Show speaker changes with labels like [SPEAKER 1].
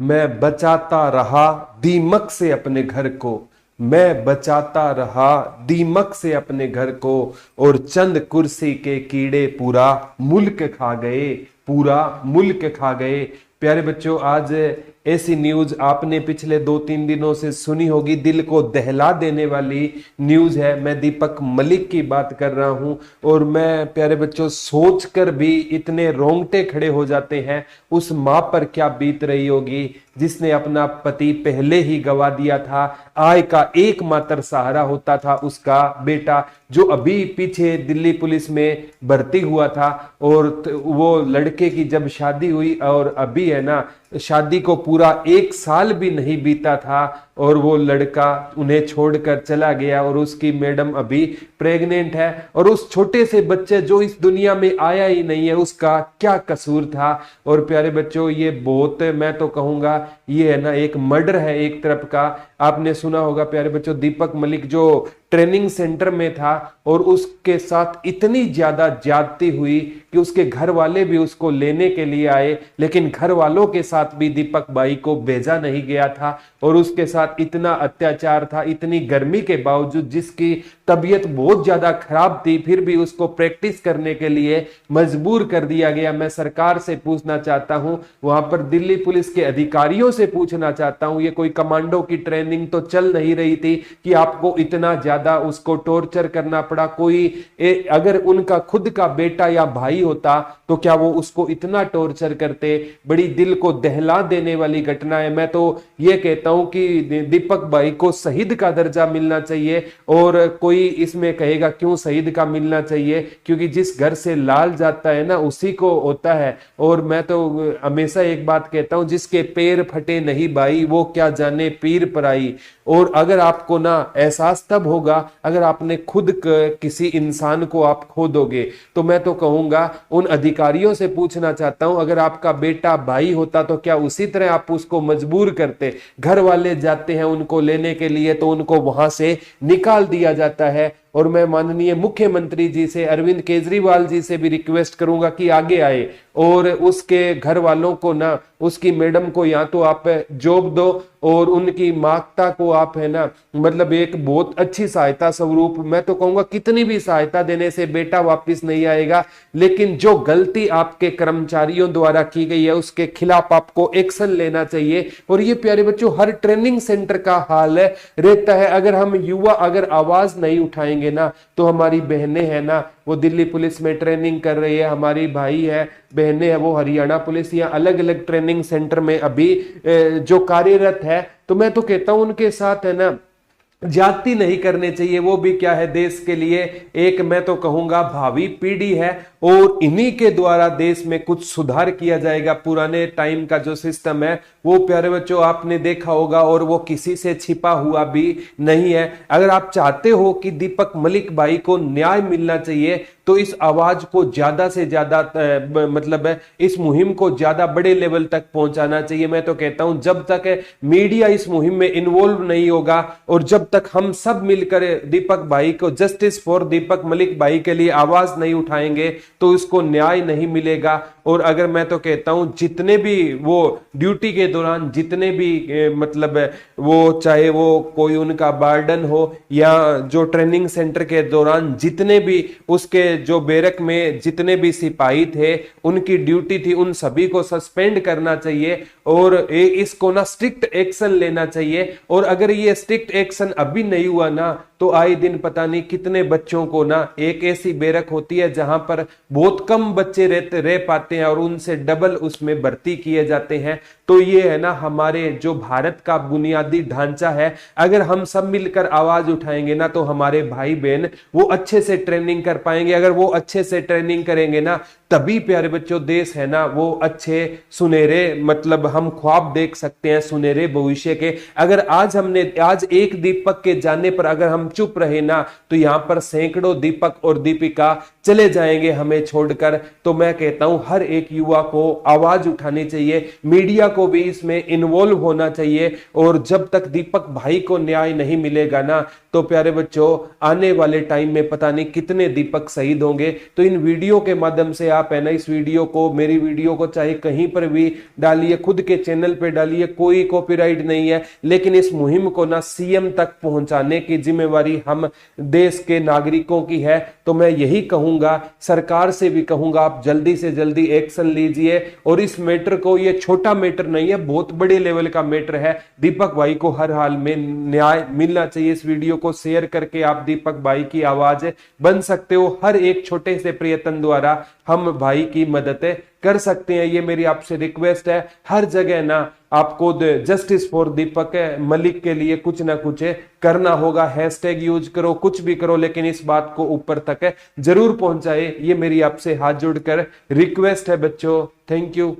[SPEAKER 1] मैं बचाता रहा दीमक से अपने घर को, मैं बचाता रहा दीमक से अपने घर को, और चंद कुर्सी के कीड़े पूरा मुल्क खा गए, पूरा मुल्क खा गए। प्यारे बच्चों, आज ऐसी न्यूज आपने पिछले 2-3 दिनों से सुनी होगी, दिल को दहला देने वाली न्यूज है। मैं दीपक मलिक की बात कर रहा हूं, और मैं प्यारे बच्चों सोचकर भी इतने रोंगटे खड़े हो जाते हैं उस मां पर क्या बीत रही होगी जिसने अपना पति पहले ही गवा दिया था। आय का एकमात्र सहारा होता था उसका बेटा, जो अभी पीछे दिल्ली पुलिस में भर्ती हुआ था, और वो लड़के की जब शादी हुई, और अभी है ना शादी को पूरा 1 साल भी नहीं बीता था, और वो लड़का उन्हें छोड़कर चला गया, और उसकी मैडम अभी प्रेग्नेंट है। और उस छोटे से बच्चे जो इस दुनिया में आया ही नहीं है, उसका क्या कसूर था। और प्यारे बच्चों, ये बहुत, मैं तो कहूंगा ये है ना एक मर्डर है एक तरफ का। आपने सुना होगा प्यारे बच्चों, दीपक मलिक जो ट्रेनिंग सेंटर में था, और उसके साथ इतनी ज्यादा ज्यादती हुई कि उसके घर वाले भी उसको लेने के लिए आए, लेकिन घर वालों के साथ भी दीपक भाई को भेजा नहीं गया था, और उसके साथ इतना अत्याचार था, इतनी गर्मी के बावजूद, जिसकी तबीयत बहुत ज्यादा खराब थी, फिर भी उसको प्रैक्टिस करने के लिए मजबूर कर दिया गया। मैं सरकार से पूछना चाहता हूं, वहां पर दिल्ली पुलिस के अधिकारियों से पूछना चाहता हूं, ये कोई कमांडो की ट्रेनिंग तो चल नहीं रही थी कि आपको इतना ज्यादा उसको टॉर्चर करना पड़ा। अगर उनका खुद का बेटा या भाई होता तो क्या वो उसको इतना टॉर्चर करते। बड़ी दिल को दहला देने वाली घटना है। मैं तो ये कहता हूं कि दीपक भाई को शहीद का दर्जा मिलना चाहिए। और कोई इसमें कहेगा क्यों शहीद का मिलना चाहिए, क्योंकि जिस घर से लाल जाता है ना उसी को होता है। और मैं तो हमेशा एक बात कहता हूं, जिसके पैर फटे नहीं भाई, वो क्या जाने पीर पराई। और अगर आपको ना एहसास तब होगा अगर आपने खुद किसी इंसान को आप खो दोगे। तो मैं तो कहूंगा उन अधिकारियों से पूछना चाहता हूं, अगर आपका बेटा भाई होता तो क्या उसी तरह आप उसको मजबूर करते। घर वाले जाते हैं उनको लेने के लिए तो उनको वहां से निकाल दिया जाता है। और मैं माननीय मुख्यमंत्री जी से, अरविंद केजरीवाल जी से भी रिक्वेस्ट करूंगा कि आगे आए और उसके घर वालों को ना, उसकी मैडम को या तो आप जॉब दो, और उनकी माता को आप है ना मतलब एक बहुत अच्छी सहायता स्वरूप। मैं तो कहूंगा कितनी भी सहायता देने से बेटा वापस नहीं आएगा, लेकिन जो गलती आपके कर्मचारियों द्वारा की गई है उसके खिलाफ आपको एक्शन लेना चाहिए। और ये प्यारे बच्चों हर ट्रेनिंग सेंटर का हाल है रहता है। अगर हम युवा अगर आवाज नहीं उठाएंगे ना, तो हमारी बहनें हैं ना वो दिल्ली पुलिस में ट्रेनिंग कर रही है, हमारी भाई है बहनें है वो हरियाणा पुलिस या अलग अलग ट्रेनिंग सेंटर में अभी जो कार्यरत है, तो मैं तो कहता हूं उनके साथ है ना जाति नहीं करने चाहिए। वो भी क्या है देश के लिए एक, मैं तो कहूंगा भावी पीढ़ी है, और इन्हीं के द्वारा देश में कुछ सुधार किया जाएगा। पुराने टाइम का जो सिस्टम है वो प्यारे बच्चों आपने देखा होगा, और वो किसी से छिपा हुआ भी नहीं है। अगर आप चाहते हो कि दीपक मलिक भाई को न्याय मिलना चाहिए, तो इस आवाज को ज्यादा से ज्यादा मतलब इस मुहिम को ज्यादा बड़े लेवल तक पहुंचाना चाहिए। मैं तो कहता हूं जब तक मीडिया इस मुहिम में इन्वॉल्व नहीं होगा, और जब तक हम सब मिलकर दीपक भाई को, जस्टिस फॉर दीपक मलिक भाई के लिए आवाज नहीं उठाएंगे, तो इसको न्याय नहीं मिलेगा। और अगर मैं तो कहता हूं जितने भी वो ड्यूटी के दौरान जितने भी मतलब वो चाहे वो कोई उनका वार्डन हो या जो ट्रेनिंग सेंटर के दौरान जितने भी उसके जो बैरक में जितने भी सिपाही थे उनकी ड्यूटी थी, उन सभी को सस्पेंड करना चाहिए, और इसको ना स्ट्रिक्ट एक्शन लेना चाहिए। और अगर ये स्ट्रिक्ट एक्शन अभी नहीं हुआ ना, तो आए दिन पता नहीं कितने बच्चों को ना, एक ऐसी बैरक होती है जहां पर बहुत कम बच्चे रह पाते हैं और उनसे डबल उसमें भर्ती किए जाते हैं। तो ये है ना हमारे जो भारत का बुनियादी ढांचा है, अगर हम सब मिलकर आवाज उठाएंगे ना, तो हमारे भाई बहन वो अच्छे से ट्रेनिंग कर पाएंगे। अगर वो अच्छे से ट्रेनिंग करेंगे ना, तभी प्यारे बच्चों देश है ना वो अच्छे सुनहरे मतलब हम ख्वाब देख सकते हैं सुनहरे भविष्य के। अगर आज एक दीपक के जाने पर अगर हम चुप रहे ना, तो यहां पर सैकड़ों दीपक और दीपिका चले जाएंगे हमें छोड़कर। तो मैं कहता हूं हर एक युवा को आवाज उठानी चाहिए, मीडिया को भी इसमें इन्वॉल्व होना चाहिए। और जब तक दीपक भाई को न्याय नहीं मिलेगा ना, तो प्यारे बच्चों आने वाले टाइम में पता नहीं कितने दीपक शहीद होंगे। तो इन वीडियो के माध्यम से आप है ना इस वीडियो को, मेरी वीडियो को चाहे कहीं पर भी डालिए, खुद के चैनल पे डालिए, कोई कॉपीराइट नहीं है, लेकिन इस मुहिम को ना सीएम तक पहुंचाने की जिम्मेवारी हम देश के नागरिकों की है। तो मैं यही कहूंगा, सरकार से भी कहूंगा, आप जल्दी से जल्दी एक्शन लीजिए और इस मैटर को, ये छोटा मैटर नहीं है, बहुत बड़े लेवल का मैटर है। दीपक भाई को हर हाल में न्याय मिलना चाहिए। इस वीडियो को शेयर करके आप दीपक भाई की आवाज बन सकते हो। हर एक छोटे से प्रयत्न द्वारा हम भाई की मदद कर सकते हैं, ये मेरी आपसे रिक्वेस्ट है। हर जगह ना आपको जस्टिस फॉर दीपक मलिक के लिए कुछ ना कुछ करना होगा। हैशटैग यूज करो, कुछ भी करो, लेकिन इस बात को ऊपर तक जरूर पहुंचाए, ये मेरी आपसे हाथ जोड़कर रिक्वेस्ट है बच्चों। Thank you.